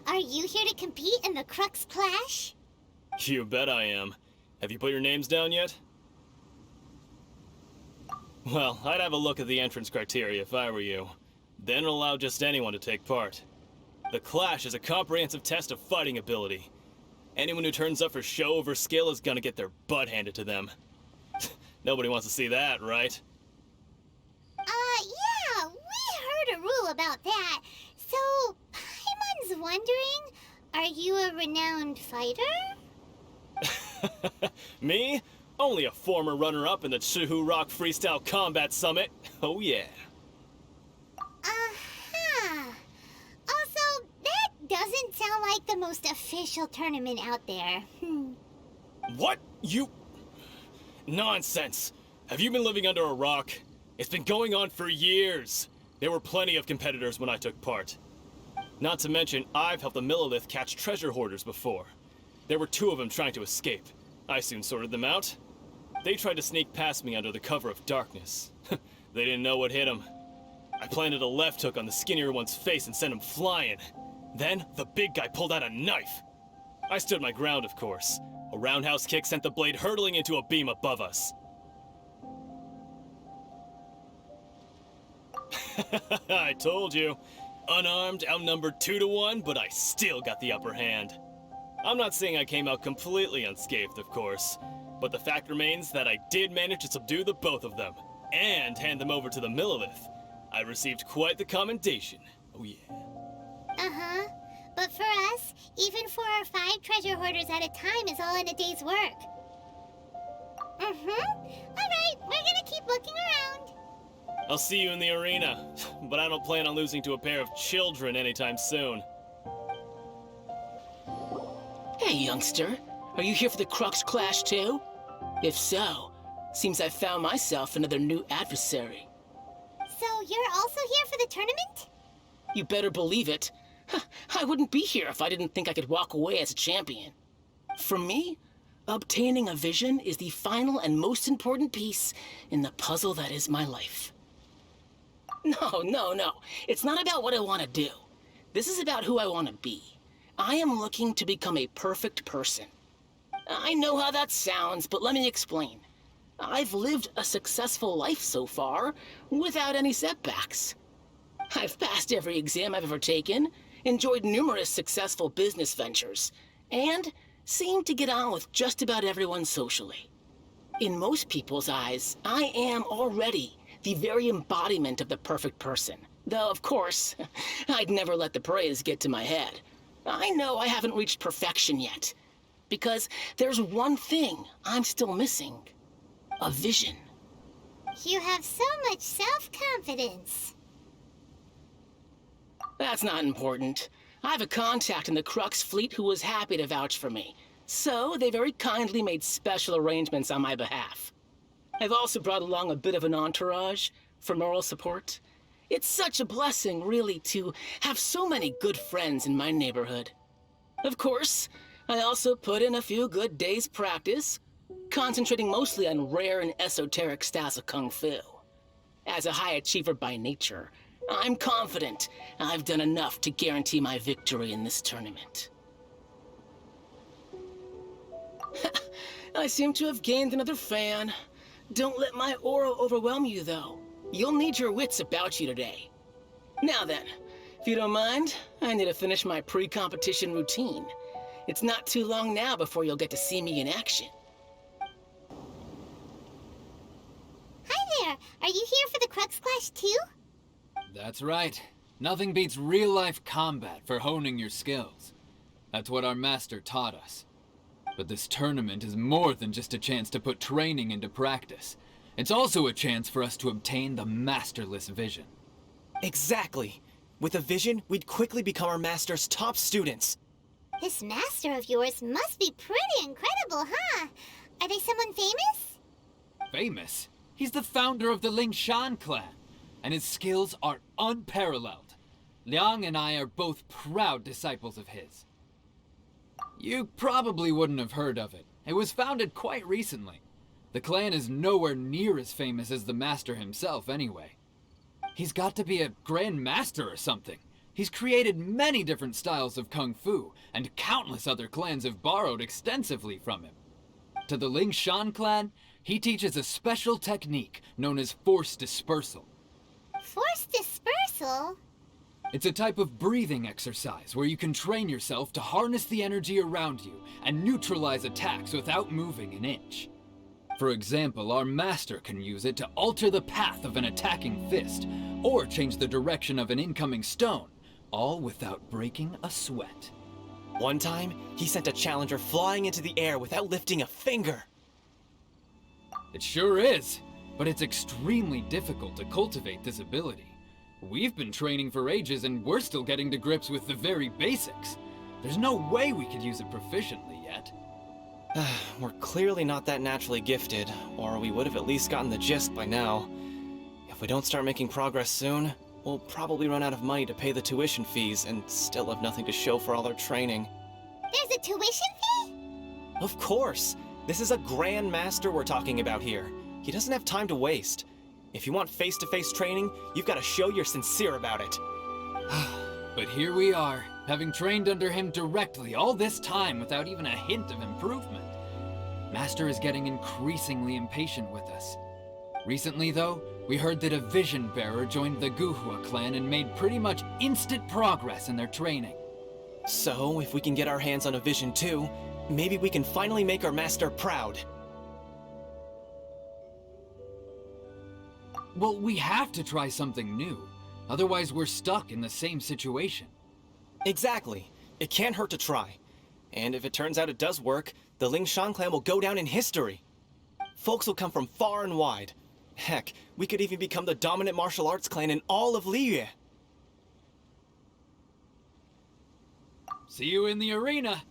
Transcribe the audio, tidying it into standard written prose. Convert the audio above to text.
Are you here to compete in the Crux Clash? You bet I am. Have you put your names down yet? Well, I'd have a look at the entrance criteria if I were you. Then allow just anyone to take part. The Clash is a comprehensive test of fighting ability. Anyone who turns up for show over skill is gonna get their butt handed to them. Nobody wants to see that, right? Yeah, we heard a rule about that. So, Paimon's wondering, are you a renowned fighter? Me? Only a former runner-up in the Chihu Rock Freestyle Combat Summit. Oh yeah. Uh-huh. Also, that doesn't sound like the most official tournament out there. What? You... Nonsense. Have you been living under a rock? It's been going on for years. There were plenty of competitors when I took part. Not to mention, I've helped the Millilith catch treasure hoarders before. There were 2 of them trying to escape. I soon sorted them out. They tried to sneak past me under the cover of darkness. They didn't know what hit them. I planted a left hook on the skinnier one's face and sent him flying. Then, the big guy pulled out a knife. I stood my ground, of course. A roundhouse kick sent the blade hurtling into a beam above us. I told you. Unarmed, outnumbered 2 to 1, but I still got the upper hand. I'm not saying I came out completely unscathed, of course, but the fact remains that I did manage to subdue the both of them, and hand them over to the Millilith. I received quite the commendation. Oh yeah. Uh-huh. But for us, even 4 or 5 treasure hoarders at a time is all in a day's work. Alright, we're gonna keep looking around. I'll see you in the arena, but I don't plan on losing to a pair of children anytime soon. Hey, youngster. Are you here for the Crux Clash too? If so, seems I found myself another new adversary. So you're also here for the tournament? You better believe it. I wouldn't be here if I didn't think I could walk away as a champion. For me, obtaining a vision is the final and most important piece in the puzzle that is my life. No. It's not about what I want to do. This is about who I want to be. I am looking to become a perfect person. I know how that sounds, but let me explain. I've lived a successful life so far, without any setbacks. I've passed every exam I've ever taken, enjoyed numerous successful business ventures, and seem to get on with just about everyone socially. In most people's eyes, I am already the very embodiment of the perfect person. Though, of course, I'd never let the praise get to my head. I know I haven't reached perfection yet, because there's one thing I'm still missing. A vision. You have so much self-confidence. That's not important. I have a contact in the Crux fleet who was happy to vouch for me, so they very kindly made special arrangements on my behalf. I've also brought along a bit of an entourage for moral support. It's such a blessing, really, to have so many good friends in my neighborhood. Of course, I also put in a few good days' practice, concentrating mostly on rare and esoteric styles of Kung Fu. As a high achiever by nature, I'm confident I've done enough to guarantee my victory in this tournament. I seem to have gained another fan. Don't let my aura overwhelm you, though. You'll need your wits about you today. Now then, if you don't mind, I need to finish my pre-competition routine. It's not too long now before you'll get to see me in action. Hi there! Are you here for the Crux Clash too? That's right. Nothing beats real-life combat for honing your skills. That's what our master taught us. But this tournament is more than just a chance to put training into practice. It's also a chance for us to obtain the masterless vision. Exactly. With a vision, we'd quickly become our master's top students. This master of yours must be pretty incredible, huh? Are they someone famous? Famous? He's the founder of the Lingshan clan, and his skills are unparalleled. Liang and I are both proud disciples of his. You probably wouldn't have heard of it. It was founded quite recently. The clan is nowhere near as famous as the master himself, anyway. He's got to be a grand master or something. He's created many different styles of kung fu, and countless other clans have borrowed extensively from him. To the Ling Shan clan, he teaches a special technique known as force dispersal. Force dispersal? It's a type of breathing exercise where you can train yourself to harness the energy around you and neutralize attacks without moving an inch. For example, our master can use it to alter the path of an attacking fist, or change the direction of an incoming stone, all without breaking a sweat. One time, he sent a challenger flying into the air without lifting a finger. It sure is, but it's extremely difficult to cultivate this ability. We've been training for ages and we're still getting to grips with the very basics. There's no way we could use it proficiently yet. We're clearly not that naturally gifted, or we would have at least gotten the gist by now. If we don't start making progress soon, we'll probably run out of money to pay the tuition fees and still have nothing to show for all our training. There's a tuition fee? Of course! This is a Grand Master we're talking about here. He doesn't have time to waste. If you want face-to-face training, you've got to show you're sincere about it. But here we are, having trained under him directly all this time without even a hint of improvement. Master is getting increasingly impatient with us. Recently, though, we heard that a vision bearer joined the Guhua clan and made pretty much instant progress in their training. So, if we can get our hands on a vision too, maybe we can finally make our master proud. Well, we have to try something new. Otherwise, we're stuck in the same situation. Exactly. It can't hurt to try. And if it turns out it does work, the Ling Shan clan will go down in history. Folks will come from far and wide. Heck, we could even become the dominant martial arts clan in all of Liyue. See you in the arena.